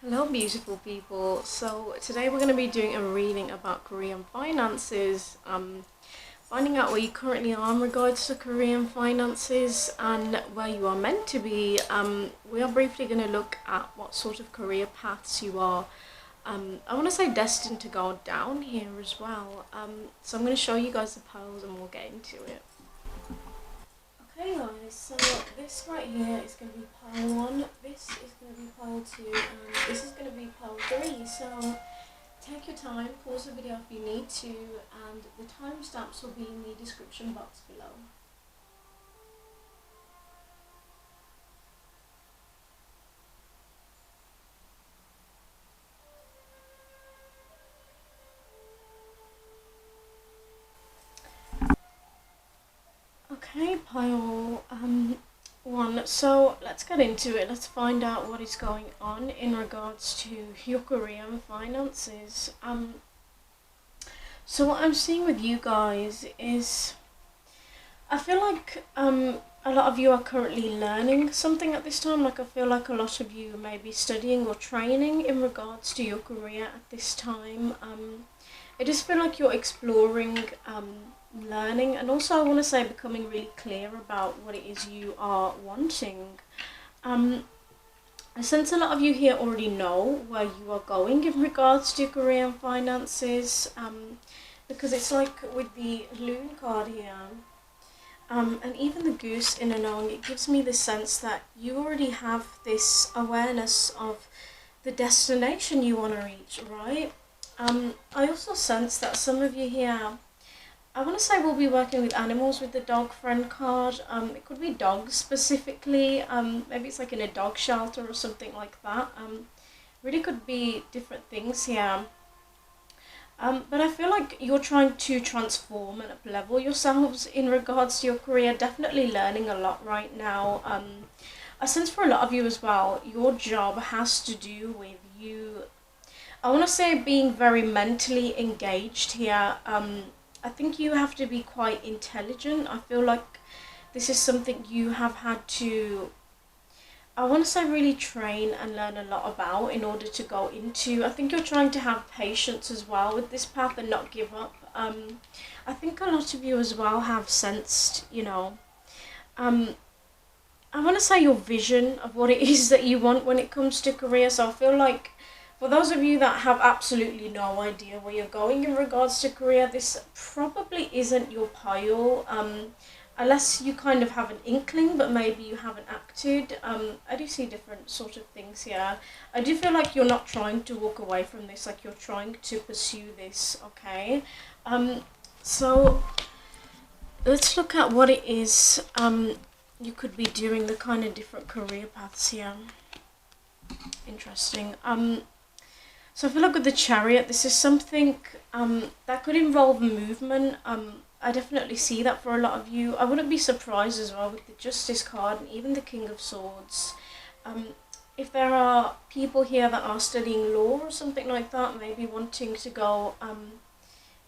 Hello beautiful people. So today we're going to be doing a reading about Korean finances, finding out where you currently are in regards to Korean finances and where you are meant to be. We are briefly going to look at what sort of career paths you are, I want to say destined to go down here as well. So I'm going to show you guys the piles and we'll get into it. Okay guys, so this right here is going to be pile 1, this is going to be pile 2, and this is going to be pile 3. So take your time, pause the video if you need to, and the timestamps will be in the description box below. Okay, pile 1. So let's get into it. Let's find out what is going on in regards to your Korean finances. So what I'm seeing with you guys is I feel like a lot of you are currently learning something at this time. Like I feel like a lot of you may be studying or training in regards to your career at this time. I just feel like you're exploring, learning, and also I want to say becoming really clear about what it is you are wanting. Um, I sense a lot of you here already know where you are going in regards to career and finances, because it's like with the loon card here, and even the goose in a knowing, it gives me the sense that you already have this awareness of the destination you want to reach, right? I also sense that some of you here, I want to say we'll be working with animals with the dog friend card. It could be dogs specifically. Maybe it's like in a dog shelter or something like that. Really could be different things here. But I feel like you're trying to transform and up-level yourselves in regards to your career. Definitely learning a lot right now. I sense for a lot of you as well, your job has to do with you, I want to say, being very mentally engaged here. I think you have to be quite intelligent. I feel like this is something you have had to, I want to say, really train and learn a lot about in order to go into. I think you're trying to have patience as well with this path and not give up. I think a lot of you as well have sensed, um, I want to say your vision of what it is that you want when it comes to career. So I feel like for those of you that have absolutely no idea where you're going in regards to career, this probably isn't your pile. Unless you kind of have an inkling, but maybe you haven't acted. I do see different sort of things here. I do feel like you're not trying to walk away from this, like you're trying to pursue this, okay? So let's look at what it is you could be doing, the kind of different career paths here. Interesting. So I feel like with the Chariot, this is something that could involve movement. I definitely see that for a lot of you. I wouldn't be surprised as well with the Justice card and even the King of Swords. If there are people here that are studying law or something like that, maybe wanting to go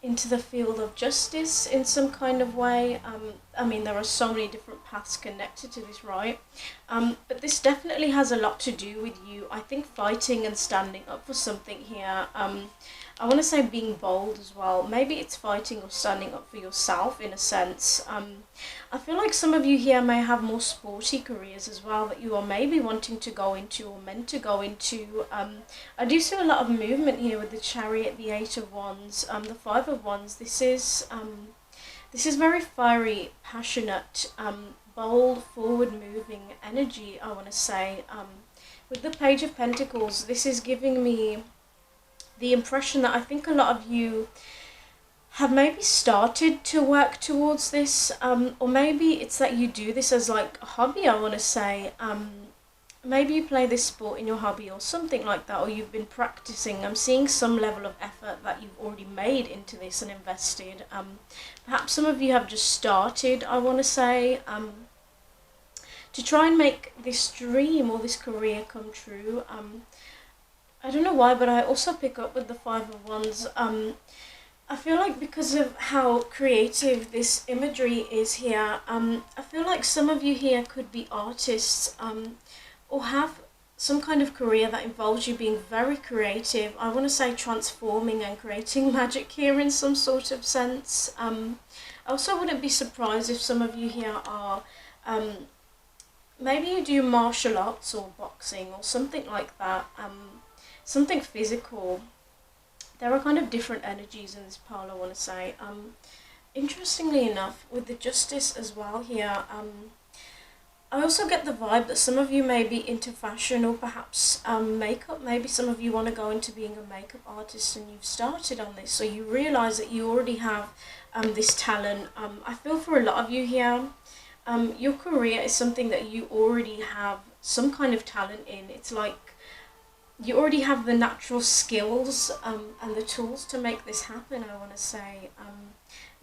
into the field of justice in some kind of way. I mean, there are so many different paths connected to this, right? But this definitely has a lot to do with you, I think, fighting and standing up for something here. I want to say being bold as well. Maybe it's fighting or standing up for yourself in a sense. I feel like some of you here may have more sporty careers as well that you are maybe wanting to go into or meant to go into. I do see a lot of movement here with the Chariot, the Eight of Wands, the Five of Wands. This is very fiery, passionate, bold, forward-moving energy, I want to say. With the Page of Pentacles, this is giving me the impression that I think a lot of you have maybe started to work towards this, or maybe it's that you do this as like a hobby, I want to say. Maybe you play this sport in your hobby or something like that, or you've been practicing. I'm seeing some level of effort that you've already made into this and invested. Perhaps some of you have just started, I want to say, to try and make this dream or this career come true. I don't know why, but I also pick up with the Five of Wands. I feel like because of how creative this imagery is here, I feel like some of you here could be artists, or have some kind of career that involves you being very creative. I want to say transforming and creating magic here in some sort of sense. I also wouldn't be surprised if some of you here are, maybe you do martial arts or boxing or something like that, something physical. There are kind of different energies in this pile, I want to say. Interestingly enough, with the justice as well here, I also get the vibe that some of you may be into fashion or perhaps makeup. Maybe some of you want to go into being a makeup artist and you've started on this, so you realise that you already have this talent. I feel for a lot of you here, your career is something that you already have some kind of talent in. It's like you already have the natural skills and the tools to make this happen, I want to say.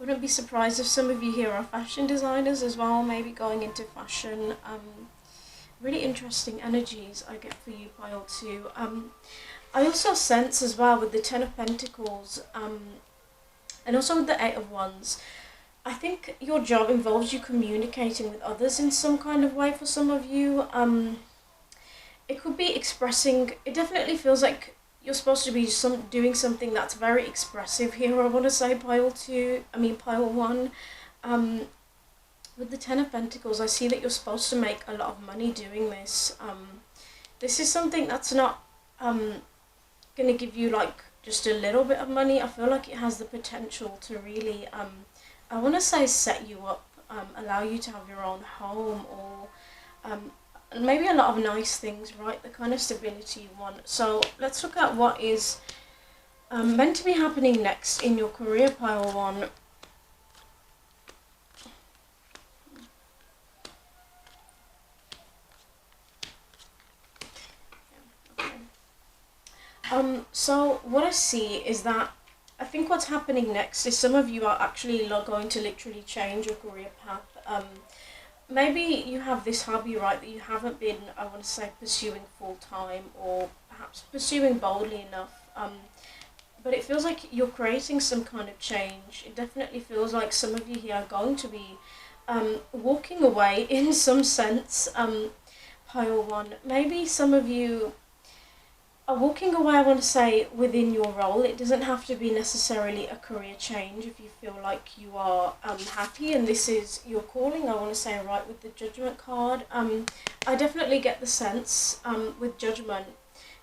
Wouldn't be surprised if some of you here are fashion designers as well, maybe going into fashion. Really interesting energies I get for you, pile 2. I also sense as well with the Ten of Pentacles and also with the Eight of Wands, I think your job involves you communicating with others in some kind of way for some of you. It could be expressing, it definitely feels like you're supposed to be doing something that's very expressive here, I want to say, pile 1. With the Ten of Pentacles, I see that you're supposed to make a lot of money doing this. This is something that's not going to give you like just a little bit of money. I feel like it has the potential to really, I want to say, set you up, allow you to have your own home, or maybe a lot of nice things, right? The kind of stability you want. So let's look at what is meant to be happening next in your career, pile 1. So what I see is that I think what's happening next is some of you are actually going to literally change your career path. Maybe you have this hobby, right, that you haven't been, I want to say, pursuing full time, or perhaps pursuing boldly enough. But it feels like you're creating some kind of change. It definitely feels like some of you here are going to be walking away in some sense, pile 1. Maybe some of you are walking away, I want to say, within your role. It doesn't have to be necessarily a career change if you feel like you are happy and this is your calling, I want to say, right, with the Judgment card. I definitely get the sense with Judgment,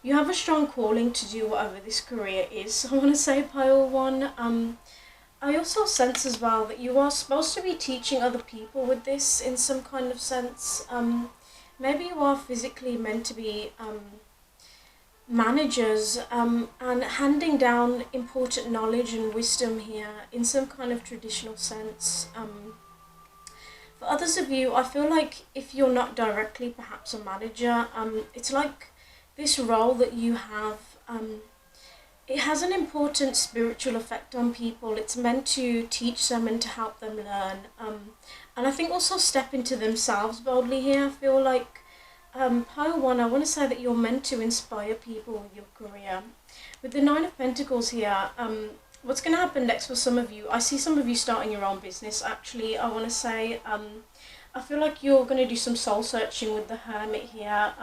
you have a strong calling to do whatever this career is, I want to say, pile 1. I also sense as well that you are supposed to be teaching other people with this in some kind of sense. Maybe you are physically meant to be managers and handing down important knowledge and wisdom here in some kind of traditional sense. For others of you, I feel like if you're not directly perhaps a manager, it's like this role that you have, it has an important spiritual effect on people. It's meant to teach them and to help them learn, and I think also step into themselves boldly here. I feel like pile 1, I want to say that you're meant to inspire people with your career. With the Nine of Pentacles here, what's going to happen next for some of you, I see some of you starting your own business actually, I want to say. I feel like you're going to do some soul searching with the Hermit here.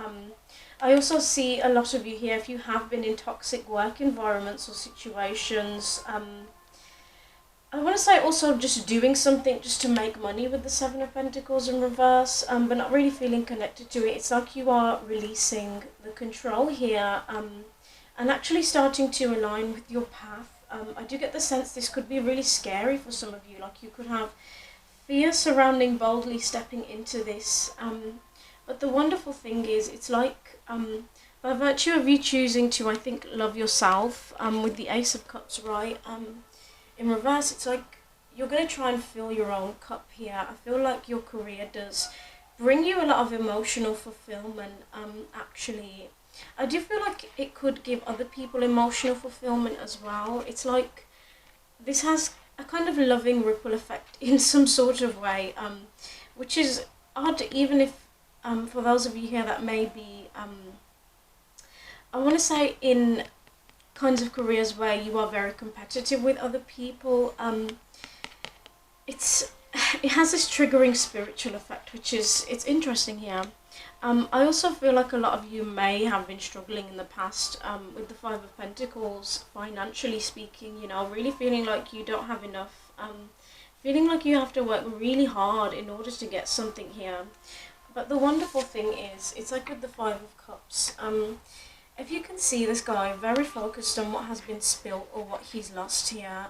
I also see a lot of you here, if you have been in toxic work environments or situations, I want to say also just doing something just to make money with the Seven of Pentacles in reverse, but not really feeling connected to it. It's like you are releasing the control here and actually starting to align with your path. I do get the sense this could be really scary for some of you, like you could have fear surrounding boldly stepping into this. But the wonderful thing is, it's like by virtue of you choosing to, I think, love yourself, with the Ace of Cups, right? In reverse, it's like you're going to try and fill your own cup here. I feel like your career does bring you a lot of emotional fulfillment, actually. I do feel like it could give other people emotional fulfillment as well. It's like this has a kind of loving ripple effect in some sort of way, which is odd, even if for those of you here that may be, I want to say, in kinds of careers where you are very competitive with other people, it has this triggering spiritual effect, which is, it's interesting here. I also feel like a lot of you may have been struggling in the past with the Five of Pentacles, financially speaking, you know, really feeling like you don't have enough, feeling like you have to work really hard in order to get something here. But the wonderful thing is, it's like with the Five of Cups, if you can see this guy very focused on what has been spilt or what he's lost here,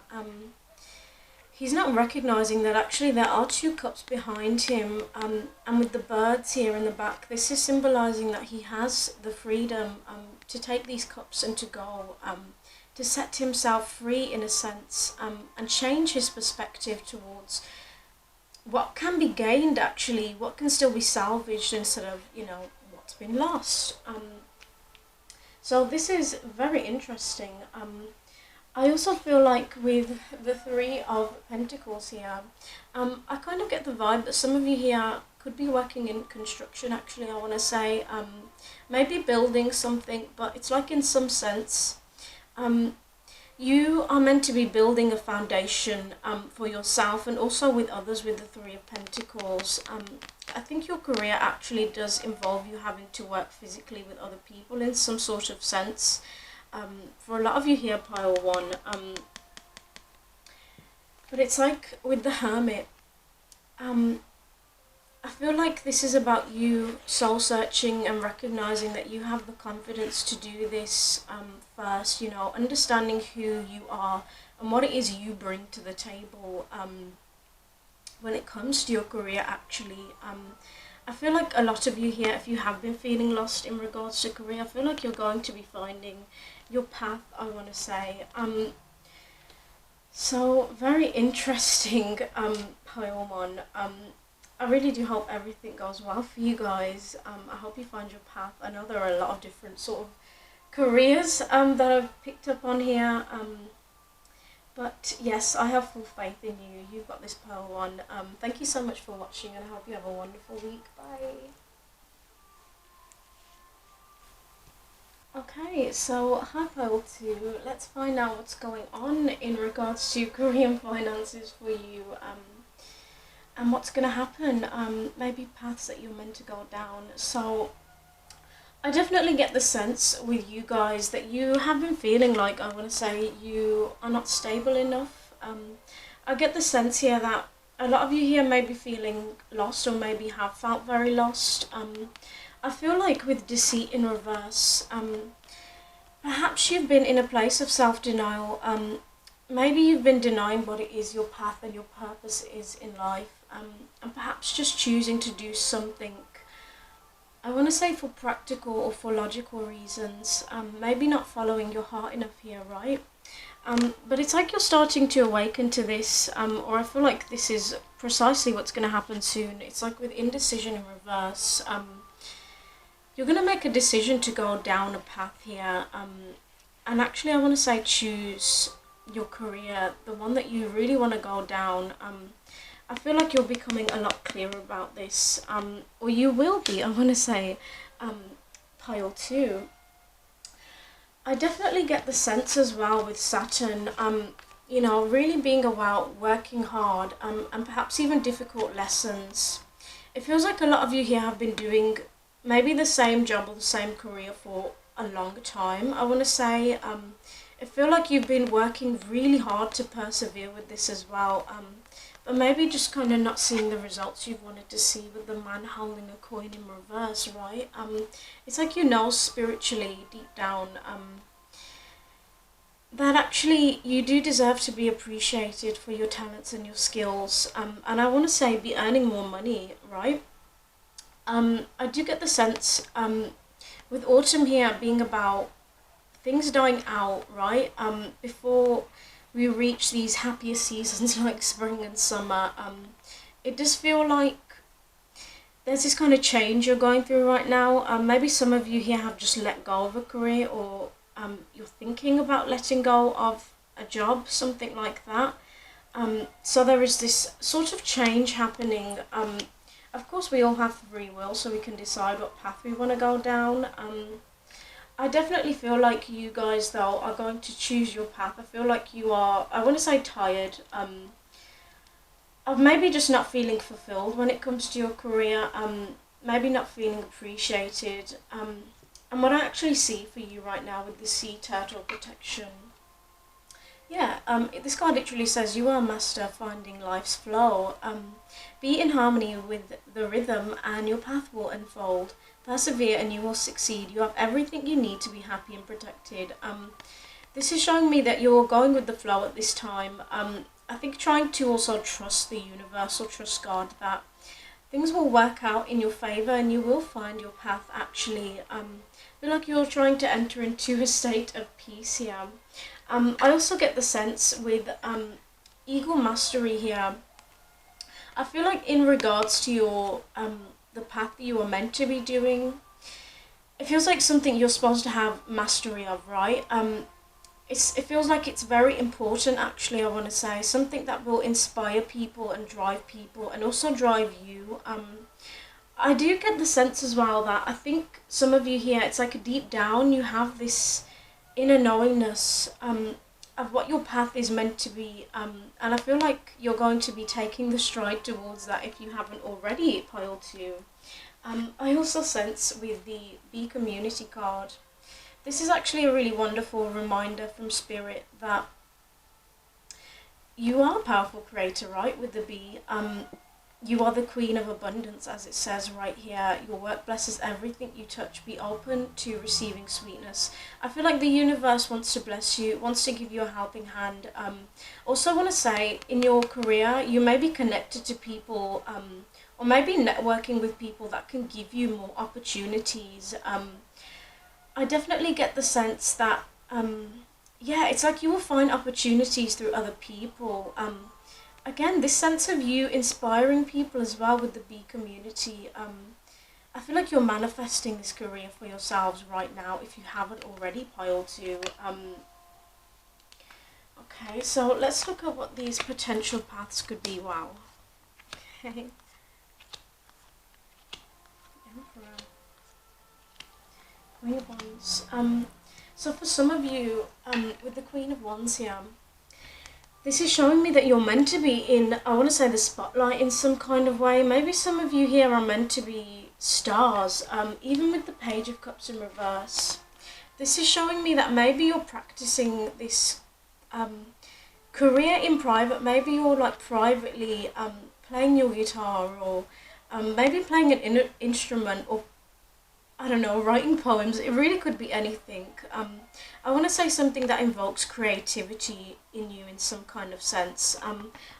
he's not recognizing that actually there are two cups behind him, and with the birds here in the back, this is symbolizing that he has the freedom to take these cups and to go, to set himself free in a sense, and change his perspective towards what can be gained actually, what can still be salvaged instead of, you know, what's been lost. So this is very interesting. I also feel like with the Three of Pentacles here, I kind of get the vibe that some of you here could be working in construction actually, I want to say. Maybe building something, but it's like in some sense, you are meant to be building a foundation for yourself and also with others with the Three of Pentacles. I think your career actually does involve you having to work physically with other people in some sort of sense. For a lot of you here, pile one, but it's like with the Hermit, I feel like this is about you soul searching and recognizing that you have the confidence to do this first, you know, understanding who you are and what it is you bring to the table when it comes to your career actually. I feel like a lot of you here, if you have been feeling lost in regards to career, I feel like you're going to be finding your path, I want to say. So very interesting, pile one. I really do hope everything goes well for you guys. I hope you find your path. I know there are a lot of different sort of careers that I've picked up on here. But yes, I have full faith in you. You've got this, pile one. Thank you so much for watching and I hope you have a wonderful week. Bye. Okay, so hi pile two. Let's find out what's going on in regards to Korean finances for you. And what's going to happen, maybe paths that you're meant to go down. So I definitely get the sense with you guys that you have been feeling like, I want to say, you are not stable enough. I get the sense here that a lot of you here may be feeling lost or maybe have felt very lost. I feel like with deceit in reverse, perhaps you've been in a place of self-denial. Maybe you've been denying what it is your path and your purpose is in life. And perhaps just choosing to do something, I want to say for practical or for logical reasons, maybe not following your heart enough here, right? But it's like you're starting to awaken to this, or I feel like this is precisely what's going to happen soon. It's like with indecision in reverse, you're going to make a decision to go down a path here, and actually I want to say choose your career, the one that you really want to go down. I feel like you're becoming a lot clearer about this, or you will be, I want to say, pile two. I definitely get the sense as well with Saturn, you know, really being about working hard, and perhaps even difficult lessons. It feels like a lot of you here have been doing maybe the same job or the same career for a long time, I want to say. I feel like you've been working really hard to persevere with this as well, but maybe just kind of not seeing the results you've wanted to see with the man holding a coin in reverse, right? It's like you know spiritually, deep down, that actually you do deserve to be appreciated for your talents and your skills, and I want to say be earning more money, right? I do get the sense, with autumn here being about things dying out, right? Before we reach these happier seasons like spring and summer, it does feel like there's this kind of change you're going through right now. Maybe some of you here have just let go of a career, or you're thinking about letting go of a job, something like that. So there is this sort of change happening. Of course, we all have free will, so we can decide what path we want to go down. I definitely feel like you guys, though, are going to choose your path. I feel like you are, I want to say tired, of maybe just not feeling fulfilled when it comes to your career. maybe not feeling appreciated. And what I actually see for you right now with the sea turtle protection, yeah, this card literally says you are a master finding life's flow. Be in harmony with the rhythm and your path will unfold. Persevere and you will succeed. You have everything you need to be happy and protected. This is showing me that you're going with the flow at this time. I think trying to also trust the universe or trust God that things will work out in your favour and you will find your path actually. I feel like you're trying to enter into a state of peace here. I also get the sense with eagle mastery here. I feel like in regards to your the path that you are meant to be doing, it feels like something you're supposed to have mastery of, right? It feels like it's very important actually, I want to say. Something that will inspire people and drive people and also drive you. I do get the sense as well that I think some of you here, it's like deep down you have this inner knowingness of what your path is meant to be. And I feel like you're going to be taking the stride towards that if you haven't already, pile 2. I also sense with the Be Community card, this is actually a really wonderful reminder from Spirit that you are a powerful creator, right, with the Bee. You are the queen of abundance, as it says right here. Your work blesses everything you touch. Be open to receiving sweetness. I feel like the universe wants to bless you, wants to give you a helping hand. Also want to say, in your career, you may be connected to people, or maybe networking with people that can give you more opportunities. I definitely get the sense that, yeah, it's like you will find opportunities through other people. Again, this sense of you inspiring people as well with the Bee community. I feel like you're manifesting this career for yourselves right now if you haven't already, pile 2. Okay, so let's look at what these potential paths could be. Wow. Okay. Emperor. Queen of Wands. So for some of you, with the Queen of Wands here, this is showing me that you're meant to be in, I want to say, the spotlight in some kind of way. Maybe some of you here are meant to be stars, even with the Page of Cups in reverse. This is showing me that maybe you're practicing this career in private. Maybe you're like privately playing your guitar, or maybe playing an instrument, or I don't know, writing poems. It really could be anything. I want to say something that invokes creativity in you in some kind of sense.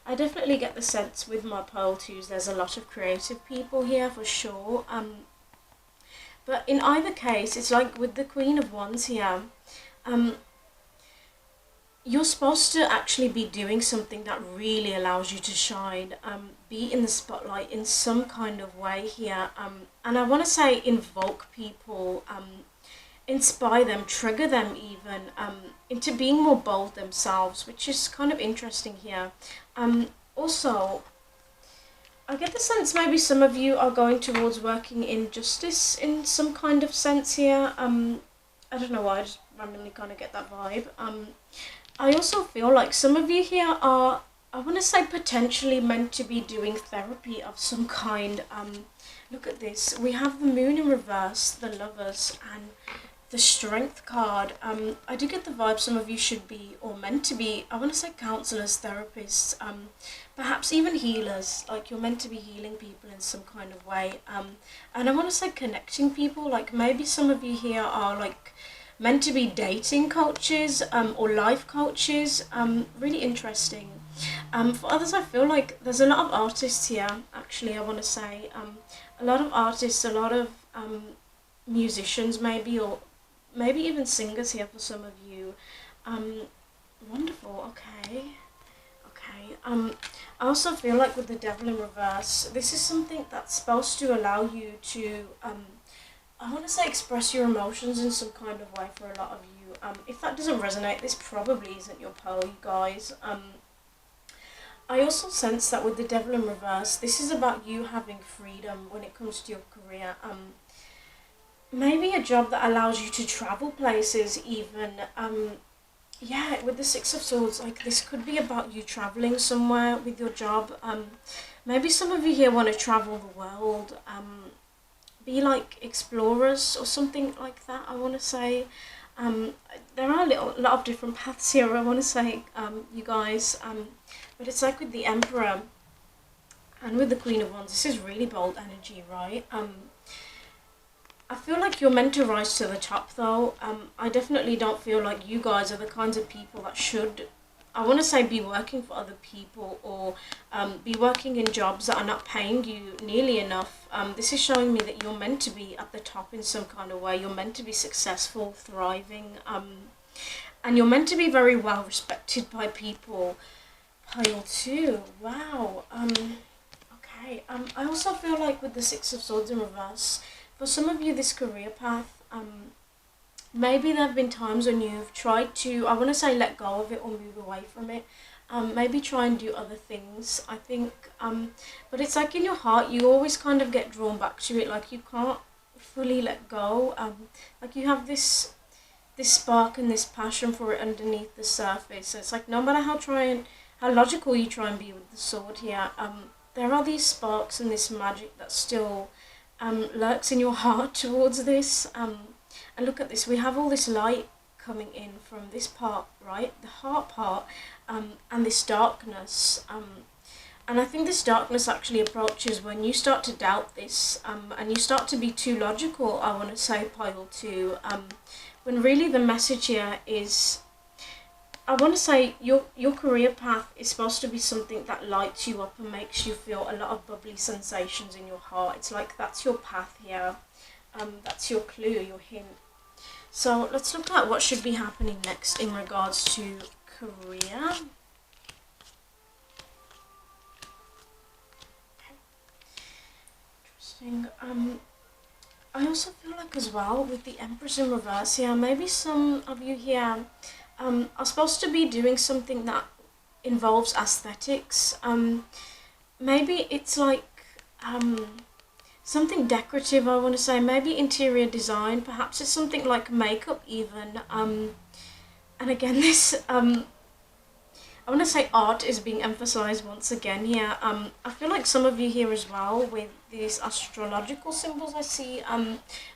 I definitely get the sense with my pile 2s there's a lot of creative people here for sure. But in either case, it's like with the Queen of Wands here, you're supposed to actually be doing something that really allows you to shine, be in the spotlight in some kind of way here. And I want to say invoke people, inspire them, trigger them even, into being more bold themselves, which is kind of interesting here. Also, I get the sense maybe some of you are going towards working in justice in some kind of sense here. I don't know why, I just randomly kind of get that vibe. I also feel like some of you here are, I want to say, potentially meant to be doing therapy of some kind. Look at this. We have the Moon in reverse, the Lovers, and the Strength card. I do get the vibe some of you should be, or meant to be, I want to say counsellors, therapists, perhaps even healers. Like you're meant to be healing people in some kind of way. And I want to say connecting people. Like maybe some of you here are like meant to be dating coaches, or life coaches. Really interesting. For others, I feel like there's a lot of artists here, actually, I want to say. A lot of artists, a lot of musicians maybe, or maybe even singers here for some of you. Wonderful, okay. Okay. I also feel like with the Devil in reverse, this is something that's supposed to allow you to I want to say express your emotions in some kind of way for a lot of you. If that doesn't resonate, this probably isn't your pearl, you guys. I also sense that with the Devil in reverse, this is about you having freedom when it comes to your career. Maybe a job that allows you to travel places even. Yeah, with the Six of Swords, like this could be about you traveling somewhere with your job. Maybe some of you here want to travel the world. be like explorers or something like that, I want to say. Um, there are a lot of different paths here, I want to say, you guys. But it's like with the Emperor and with the Queen of Wands, this is really bold energy, right? I feel like you're meant to rise to the top, though. I definitely don't feel like you guys are the kinds of people that should, I want to say, be working for other people, or be working in jobs that are not paying you nearly enough. This is showing me that you're meant to be at the top in some kind of way. You're meant to be successful, thriving, and you're meant to be very well respected by people. Pile 2, wow. Okay. I also feel like with the Six of Swords in reverse, for some of you, this career path, maybe there have been times when you've tried to, I want to say, let go of it or move away from it. Maybe try and do other things, I think. But it's like in your heart, you always kind of get drawn back to it. Like you can't fully let go. Like you have this spark and this passion for it underneath the surface. So it's like no matter how logical you try and be with the sword here, there are these sparks and this magic that still lurks in your heart towards this. And look at this, we have all this light coming in from this part, right? The heart part, and this darkness. And I think this darkness actually approaches when you start to doubt this, and you start to be too logical, I want to say, Pile 2, when really the message here is, I want to say, your career path is supposed to be something that lights you up and makes you feel a lot of bubbly sensations in your heart. It's like that's your path here. That's your clue, your hint. So let's look at what should be happening next in regards to career. Interesting. I also feel like as well with the Empress in reverse here, maybe some of you here are supposed to be doing something that involves aesthetics. Maybe it's like something decorative, I want to say, maybe interior design, perhaps it's something like makeup even. And again, this, I want to say art is being emphasized once again here. I feel like some of you here as well with these astrological symbols I see,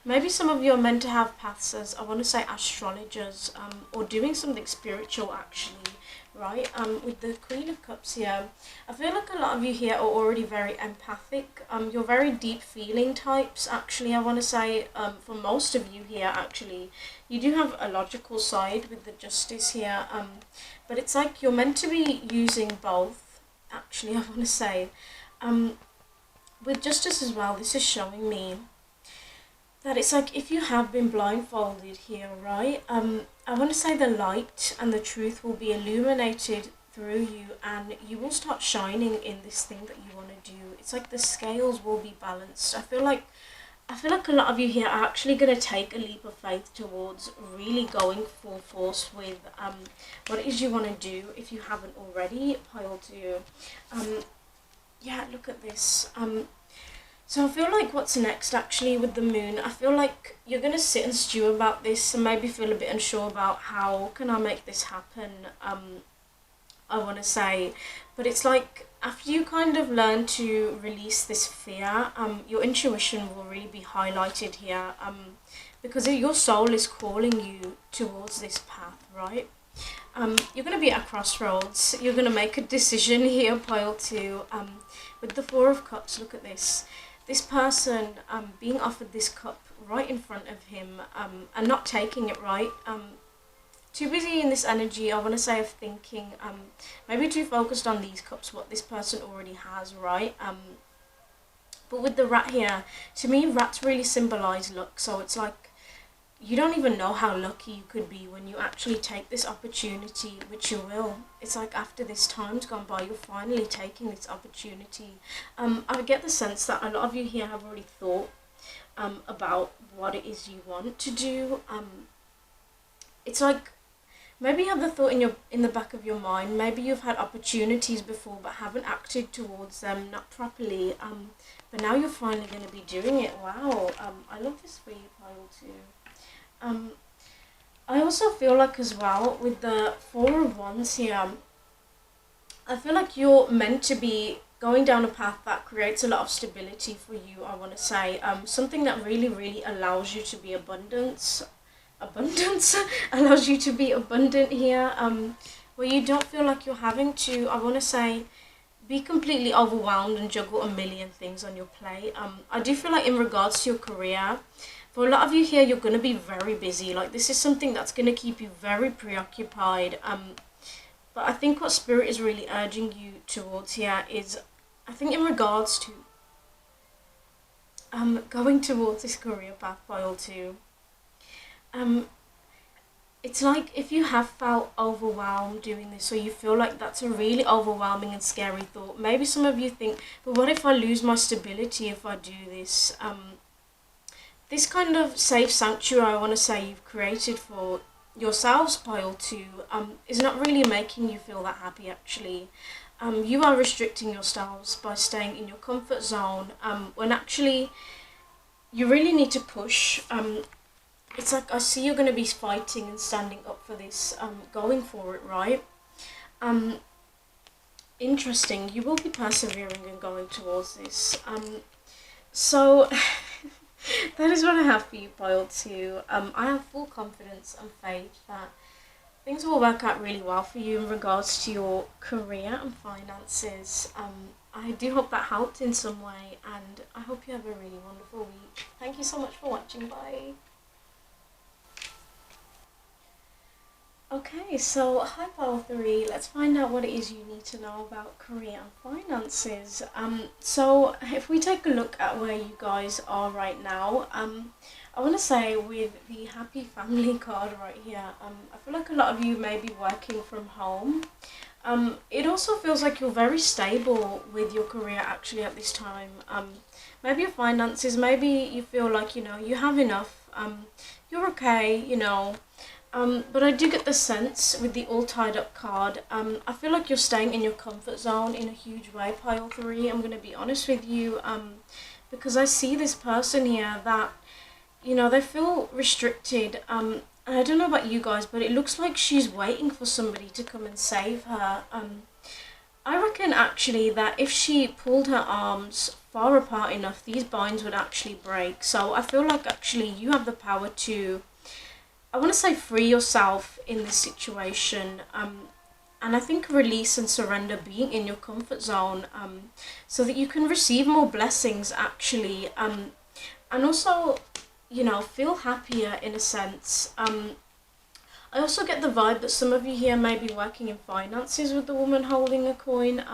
maybe some of you are meant to have paths as, I want to say, astrologers, or doing something spiritual actually. Right, with the Queen of Cups here, I feel like a lot of you here are already very empathic. You're very deep feeling types, actually, I want to say, for most of you here, actually. You do have a logical side with the Justice here, but it's like you're meant to be using both, actually, I want to say. With Justice as well, this is showing me that it's like if you have been blindfolded here, right, I want to say the light and the truth will be illuminated through you, and you will start shining in this thing that you want to do. It's like the scales will be balanced. I feel like a lot of you here are actually going to take a leap of faith towards really going full force with what it is you want to do if you haven't already. Pile 2. Yeah, look at this. So I feel like what's next actually with the moon, I feel like you're going to sit and stew about this and maybe feel a bit unsure about how can I make this happen, I want to say. But it's like after you kind of learn to release this fear, your intuition will really be highlighted here, because your soul is calling you towards this path, right? You're going to be at a crossroads. You're going to make a decision here, Pile 2. With the Four of Cups, look at this. This person being offered this cup right in front of him, and not taking it, right? Too busy in this energy, I want to say, of thinking, maybe too focused on these cups, what this person already has, right? But with the rat here, to me, rats really symbolize luck. So it's like you don't even know how lucky you could be when you actually take this opportunity, which you will. It's like after this time's gone by, you're finally taking this opportunity. I get the sense that a lot of you here have already thought about what it is you want to do. It's like maybe you have the thought in the back of your mind. Maybe you've had opportunities before but haven't acted towards them, not properly. But now you're finally going to be doing it. Wow. I love this for you, Pile 2. I also feel like as well with the Four of Wands here, I feel like you're meant to be going down a path that creates a lot of stability for you, I want to say. Something that really, really allows you to be abundance, allows you to be abundant here, where you don't feel like you're having to, I want to say, be completely overwhelmed and juggle a million things on your plate. I do feel like in regards to your career, for a lot of you here, you're going to be very busy. Like, this is something that's going to keep you very preoccupied. But I think what Spirit is really urging you towards here is, I think in regards to going towards this career path, pile 2, it's like if you have felt overwhelmed doing this, or you feel like that's a really overwhelming and scary thought, maybe some of you think, but what if I lose my stability if I do this? This kind of safe sanctuary, I want to say, you've created for yourselves, pile 2, is not really making you feel that happy, actually. You are restricting yourselves by staying in your comfort zone, when actually you really need to push. It's like I see you're going to be fighting and standing up for this, going for it, right? Interesting. You will be persevering and going towards this. So that is what I have for you, pile 2. I have full confidence and faith that things will work out really well for you in regards to your career and finances. I do hope that helped in some way, and I hope you have a really wonderful week. Thank you so much for watching. Bye. Okay, so hi pile 3, let's find out what it is you need to know about career and finances. So if we take a look at where you guys are right now, I want to say with the happy family card right here, I feel like a lot of you may be working from home. It also feels like you're very stable with your career actually at this time. Maybe your finances, maybe you feel like, you have enough, you're okay, but I do get the sense with the all tied up card, I feel like you're staying in your comfort zone in a huge way, pile 3. I'm going to be honest with you, because I see this person here that, they feel restricted. And I don't know about you guys, but it looks like she's waiting for somebody to come and save her. I reckon actually that if she pulled her arms far apart enough, these binds would actually break. So I feel like actually you have the power to, I want to say, free yourself in this situation, and I think release and surrender, being in your comfort zone, so that you can receive more blessings actually, and also, feel happier in a sense. I also get the vibe that some of you here may be working in finances with the woman holding a coin.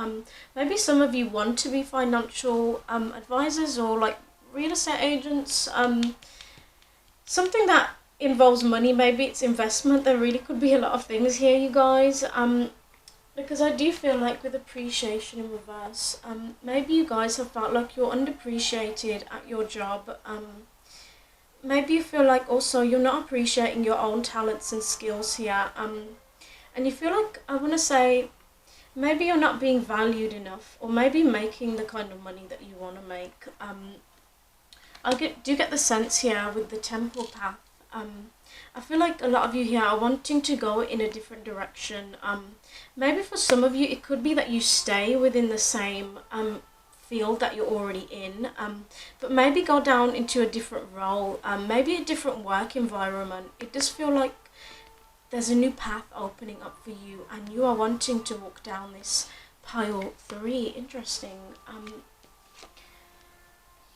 Maybe some of you want to be financial advisors or like real estate agents, something that involves money. Maybe it's investment. There really could be a lot of things here, you guys, because I do feel like with appreciation in reverse, maybe you guys have felt like you're underappreciated at your job. Maybe you feel like also you're not appreciating your own talents and skills here, and you feel like, I want to say, maybe you're not being valued enough, or maybe making the kind of money that you want to make. I do get the sense here with the temple path. I feel like a lot of you here are wanting to go in a different direction. Maybe for some of you it could be that you stay within the same field that you're already in, but maybe go down into a different role, maybe a different work environment. It does feel like there's a new path opening up for you, and you are wanting to walk down this, pile 3. Interesting.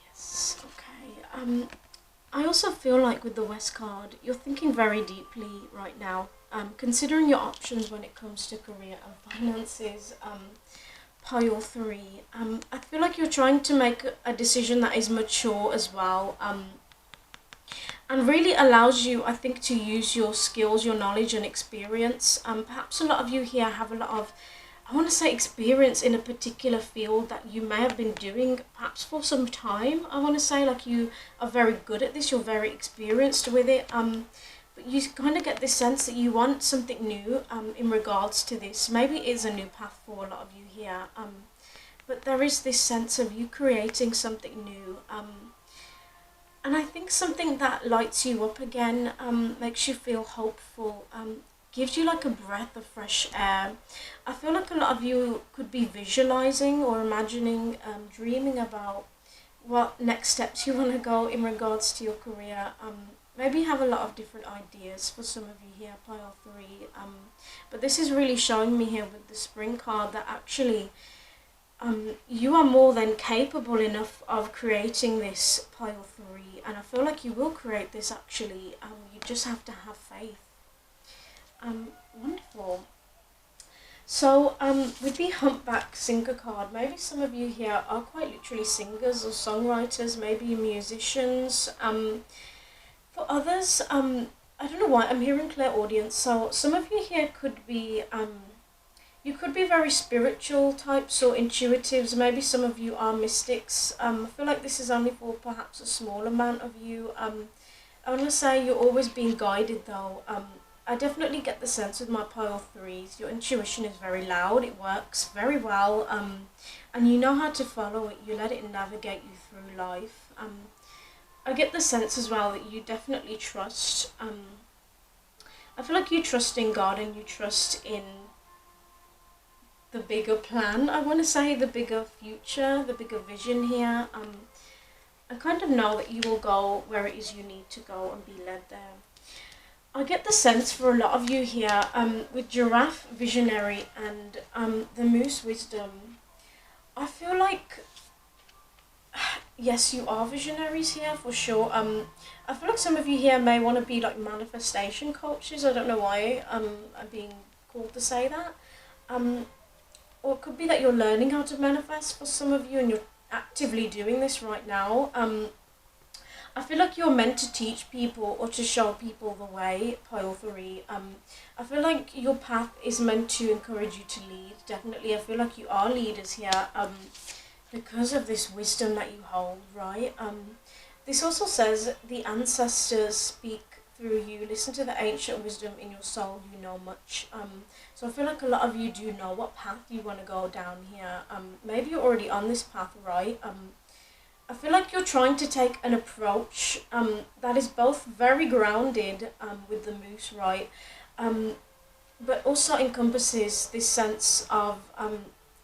Yes, okay. I also feel like with the West card, you're thinking very deeply right now, considering your options when it comes to career and finances, pile 3. I feel like you're trying to make a decision that is mature as well, and really allows you, I think, to use your skills, your knowledge and experience. Perhaps a lot of you here have a lot of, I want to say, experience in a particular field that you may have been doing perhaps for some time. I want to say, like, you are very good at this, you're very experienced with it, but you kind of get this sense that you want something new in regards to this. Maybe it is a new path for a lot of you here, but there is this sense of you creating something new, and I think something that lights you up again, makes you feel hopeful. gives you like a breath of fresh air. I feel like a lot of you could be visualizing or imagining, dreaming about what next steps you want to go in regards to your career. Maybe you have a lot of different ideas for some of you here, pile three. But this is really showing me here with the spring card that actually you are more than capable enough of creating this pile three, and I feel like you will create this actually. You just have to have faith. Wonderful. So, with the Humpback Singer card, maybe some of you here are quite literally singers or songwriters, maybe musicians. For others, I don't know why, I'm hearing clairaudience, so some of you here could be, you could be very spiritual types or intuitives, maybe some of you are mystics. I feel like this is only for perhaps a small amount of you. I want to say you're always being guided though. I definitely get the sense with my pile threes, your intuition is very loud, it works very well, and you know how to follow it, you let it navigate you through life. I get the sense as well that you definitely trust, I feel like you trust in God and you trust in the bigger plan, I want to say, the bigger future, the bigger vision here. I kind of know that you will go where it is you need to go and be led there. I get the sense for a lot of you here, with Giraffe Visionary and the Moose Wisdom, I feel like, yes, you are visionaries here for sure. I feel like some of you here may want to be like manifestation coaches. I don't know why I'm being called to say that. Or it could be that you're learning how to manifest for some of you and you're actively doing this right now. I feel like you're meant to teach people or to show people the way, pile three. I feel like your path is meant to encourage you to lead. Definitely, I feel like you are leaders here, because of this wisdom that you hold, right? This also says the ancestors speak through you. Listen to the ancient wisdom in your soul. You know much. So I feel like a lot of you do know what path you want to go down here. Maybe you're already on this path, right? I feel like you're trying to take an approach that is both very grounded with the moose, right? But also encompasses this sense of,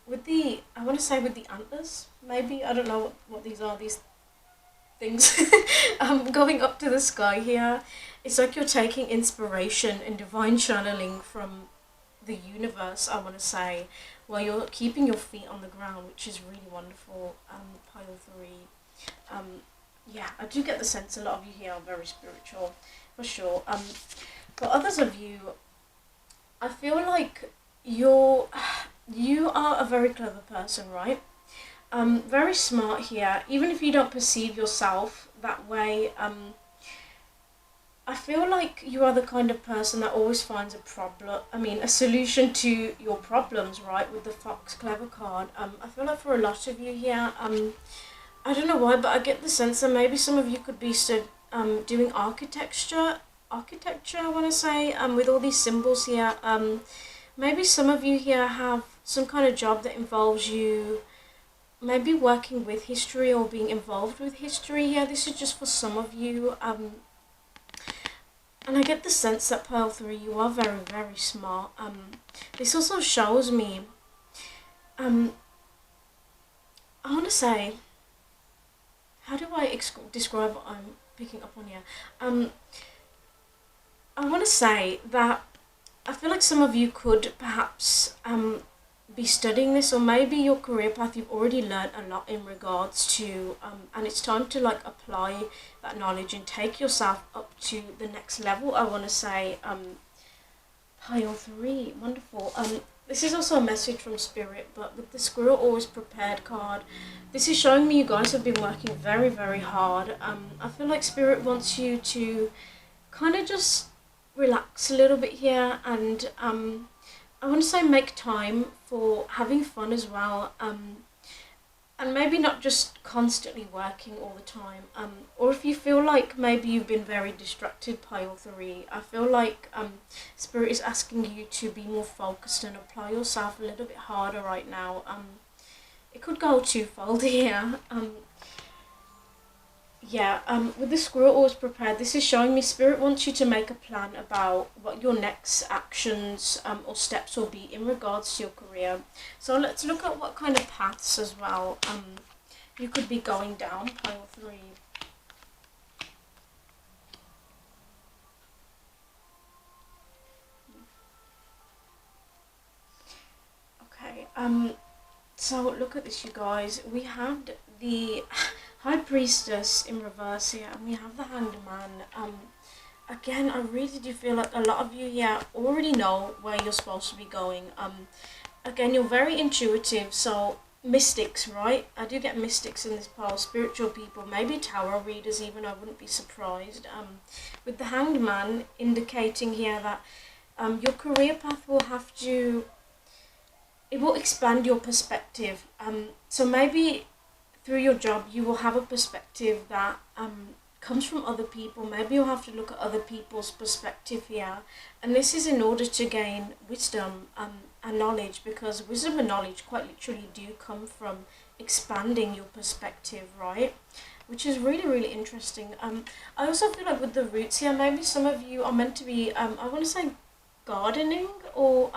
with the, I want to say with the antlers, maybe, I don't know what these are, these things, going up to the sky here. It's like you're taking inspiration and divine channeling from the universe, I want to say, while you're keeping your feet on the ground, which is really wonderful. Pile three. Yeah, I do get the sense a lot of you here are very spiritual, for sure. For others of you, I feel like you are a very clever person, right? Very smart here, even if you don't perceive yourself that way. I feel like you are the kind of person that always finds a solution to your problems, right, with the Fox Clever card. I feel like for a lot of you here, I don't know why, but I get the sense that maybe some of you could be doing architecture, I want to say, with all these symbols here. Maybe some of you here have some kind of job that involves you maybe working with history or being involved with history here. This is just for some of you. And I get the sense that Pearl 3, you are very, very smart. This also shows me, I want to say, how do I describe what I'm picking up on here? I want to say that I feel like some of you could perhaps be studying this, or maybe your career path you've already learned a lot in regards to, and it's time to like apply that knowledge and take yourself up to the next level, I want to say. Pile 3, wonderful. This is also a message from Spirit, but with the Squirrel Always Prepared card, this is showing me you guys have been working very, very hard. I feel like Spirit wants you to kind of just relax a little bit here, and I want to say make time for having fun as well, and maybe not just constantly working all the time, or if you feel like maybe you've been very distracted, pile 3, I feel like Spirit is asking you to be more focused and apply yourself a little bit harder right now. It could go twofold here. Yeah, with the squirrel always prepared, this is showing me Spirit wants you to make a plan about what your next actions or steps will be in regards to your career. So let's look at what kind of paths as well you could be going down, pile 3. Okay, so look at this, you guys. We have the High Priestess in reverse here, and we have the Hanged Man. Again, I really do feel like a lot of you here already know where you're supposed to be going. Again, you're very intuitive, so mystics, right? I do get mystics in this pile, spiritual people, maybe tarot readers even, I wouldn't be surprised. With the Hanged Man indicating here that your career path will have to, it will expand your perspective. So maybe through your job you will have a perspective that comes from other people. Maybe you'll have to look at other people's perspective here, and this is in order to gain wisdom and knowledge, because wisdom and knowledge quite literally do come from expanding your perspective, right? Which is really, really interesting. I also feel like with the roots here, maybe some of you are meant to be I want to say gardening, or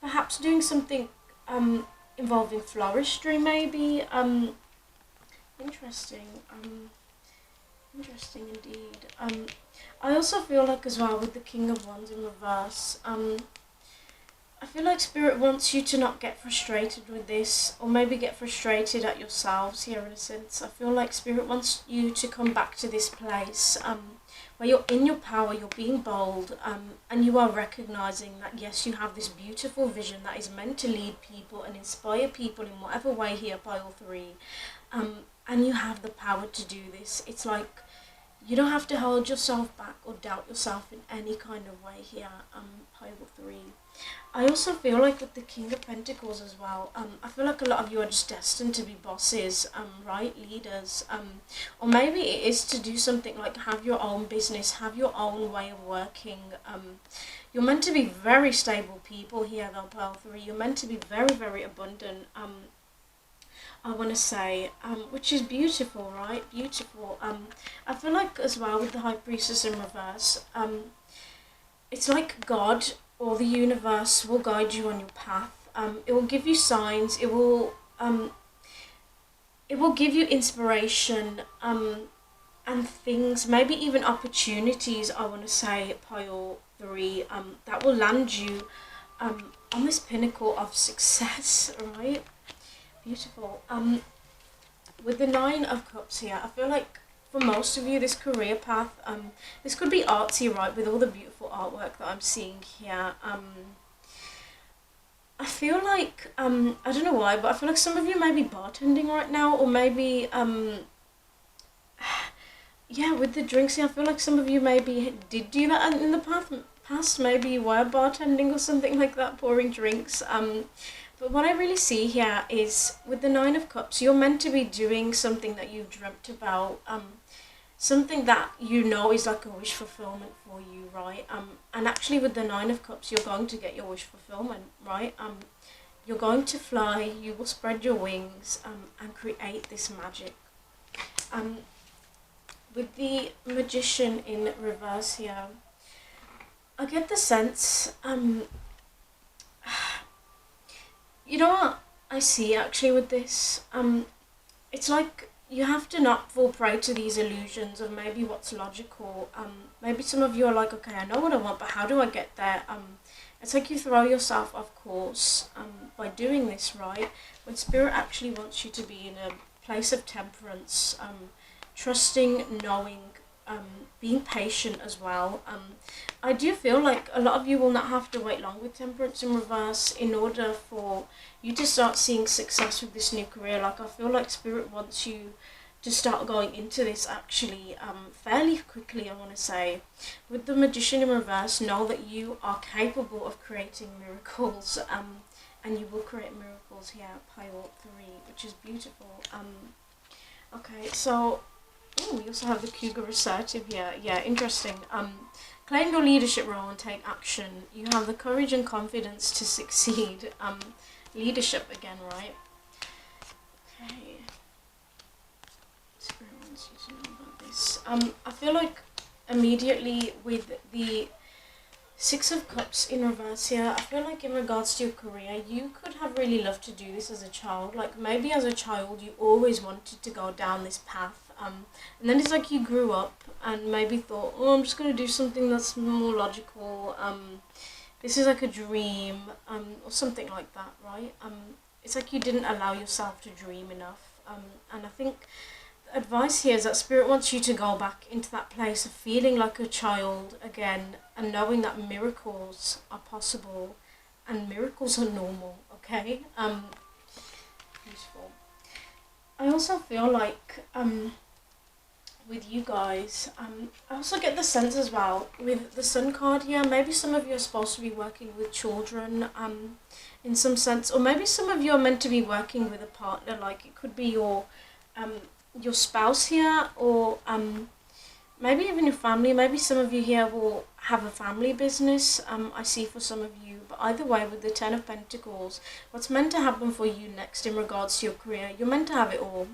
perhaps doing something involving floristry, maybe. Interesting. Interesting indeed. I also feel like as well with the King of Wands in reverse, I feel like Spirit wants you to not get frustrated with this, or maybe get frustrated at yourselves here in a sense. I feel like Spirit wants you to come back to this place where you're in your power, you're being bold, and you are recognizing that yes, you have this beautiful vision that is meant to lead people and inspire people in whatever way here, pile 3. And you have the power to do this. It's like you don't have to hold yourself back or doubt yourself in any kind of way here, pile 3. I also feel like with the King of Pentacles as well, I feel like a lot of you are just destined to be bosses, right, leaders, or maybe it is to do something like have your own business, have your own way of working. You're meant to be very stable people here though, pile 3. You're meant to be very, very abundant, I want to say, which is beautiful, right? Beautiful. I feel like as well with the High Priestess in reverse, it's like God or the universe will guide you on your path. It will give you signs. It will give you inspiration and things, maybe even opportunities. I want to say, pile 3, that will land you on this pinnacle of success, right? Beautiful. With the 9 of Cups here, I feel like for most of you, this career path, this could be artsy, right, with all the beautiful artwork that I'm seeing here. I feel like, I don't know why, but I feel like some of you may be bartending right now, or maybe, yeah, with the drinks here, I feel like some of you maybe did do that in the past, maybe you were bartending or something like that, pouring drinks. But what I really see here is with the 9 of Cups, you're meant to be doing something that you've dreamt about, something that you know is like a wish fulfillment for you, right? And actually with the 9 of Cups, you're going to get your wish fulfillment, right? You're going to fly, you will spread your wings and create this magic. With the Magician in reverse here, I get the sense, you know what I see actually with this? It's like you have to not fall prey to these illusions of maybe what's logical. Maybe some of you are like, okay, I know what I want, but how do I get there? It's like you throw yourself off course by doing this, right? When Spirit actually wants you to be in a place of temperance, trusting, knowing, being patient as well. I do feel like a lot of you will not have to wait long with Temperance in reverse in order for you to start seeing success with this new career. Like I feel like Spirit wants you to start going into this actually fairly quickly, I want to say. With the Magician in reverse, know that you are capable of creating miracles, and you will create miracles here, pile 3, which is beautiful. Okay, so we also have the Cougar Assertive here. Yeah, interesting. Claim your leadership role and take action. You have the courage and confidence to succeed. Leadership again, right? Okay. Spirit wants you to know about this. I feel like immediately with the Six of Cups in reverse here, I feel like in regards to your career, you could have really loved to do this as a child. Like maybe as a child you always wanted to go down this path. And then it's like you grew up and maybe thought, oh, I'm just going to do something that's more logical. This is like a dream, or something like that, right? It's like you didn't allow yourself to dream enough. And I think advice here is that spirit wants you to go back into that place of feeling like a child again and knowing that miracles are possible and miracles are normal, okay? Useful. I also feel like with you guys, I also get the sense as well with the Sun card here, maybe some of you are supposed to be working with children in some sense, or maybe some of you are meant to be working with a partner, like it could be your spouse here, or maybe even your family. Maybe some of you here will have a family business, I see for some of you, but either way with the Ten of Pentacles, what's meant to happen for you next in regards to your career, you're meant to have it all.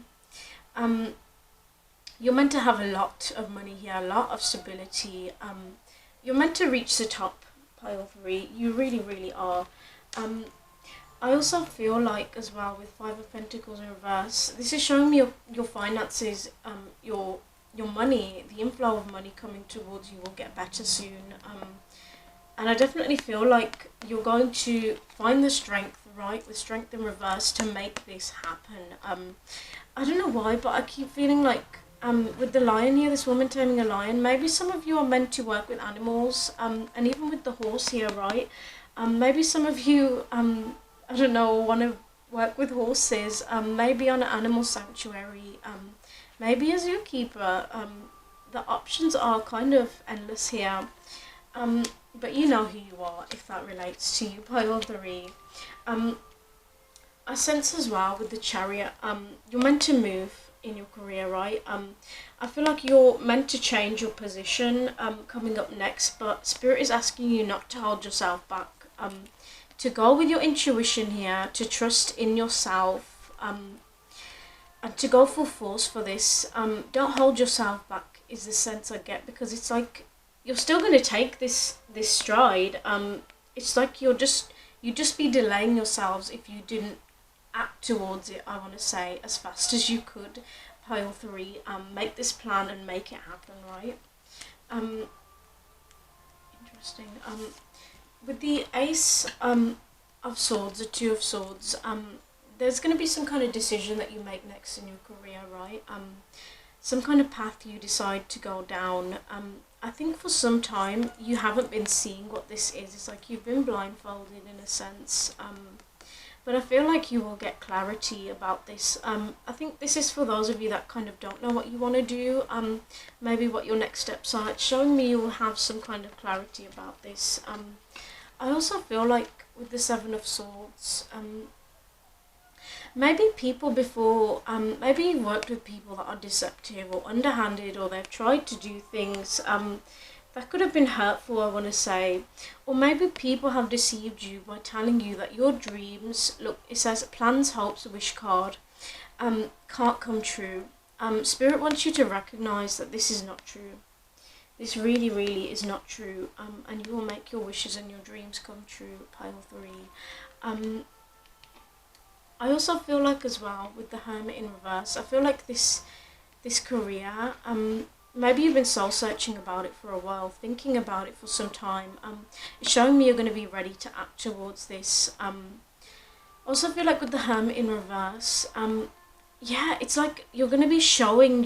You're meant to have a lot of money here, a lot of stability. You're meant to reach the top, pile 3. You really, really are. I also feel like as well with Five of Pentacles in reverse, this is showing me your finances, your money, the inflow of money coming towards you will get better soon. And I definitely feel like you're going to find the strength, right, with strength in reverse to make this happen. I don't know why, but I keep feeling like with the lion here, this woman taming a lion, maybe some of you are meant to work with animals, and even with the horse here, right? Maybe some of you, I don't know, want to work with horses, maybe on an animal sanctuary, maybe as a zookeeper. The options are kind of endless here, but you know who you are if that relates to you, pile 3. I sense as well with the Chariot, you're meant to move in your career, right? I feel like you're meant to change your position coming up next, but Spirit is asking you not to hold yourself back, to go with your intuition here, to trust in yourself, and to go full force for this. Don't hold yourself back is the sense I get, because it's like you're still going to take this stride. It's like you'd just be delaying yourselves if you didn't act towards it, I want to say, as fast as you could, pile 3. Make this plan and make it happen, right? Interesting. With the Ace of Swords, the Two of Swords, there's going to be some kind of decision that you make next in your career, right? Some kind of path you decide to go down. I think for some time you haven't been seeing what this is. It's like you've been blindfolded in a sense. But I feel like you will get clarity about this. I think this is for those of you that kind of don't know what you want to do, maybe what your next steps are. It's showing me you will have some kind of clarity about this. I also feel like with the Seven of Swords, maybe people before, maybe you worked with people that are deceptive or underhanded, or they've tried to do things that could have been hurtful, I want to say. Or maybe people have deceived you by telling you that your dreams, look, it says plans, hopes, wish card, can't come true. Spirit wants you to recognise that this is not true. This really, really is not true. And you will make your wishes and your dreams come true, pile 3. I also feel like as well, with the Hermit in reverse, I feel like this career, maybe you've been soul searching about it for a while, thinking about it for some time. It's showing me you're going to be ready to act towards this. Also feel like with the Hermit in reverse, yeah, it's like you're going to be showing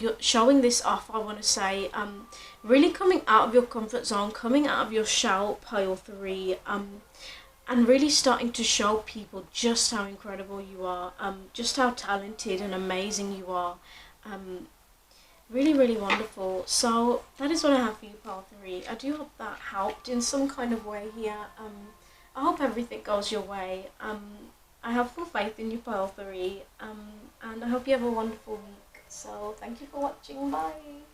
this off, I want to say. Really coming out of your comfort zone, coming out of your shell, pile 3, and really starting to show people just how incredible you are, just how talented and amazing you are. Really, really wonderful. So that is what I have for you, pile 3. I do hope that helped in some kind of way here. I hope everything goes your way. I have full faith in you, pile 3, and I hope you have a wonderful week. So thank you for watching. Bye.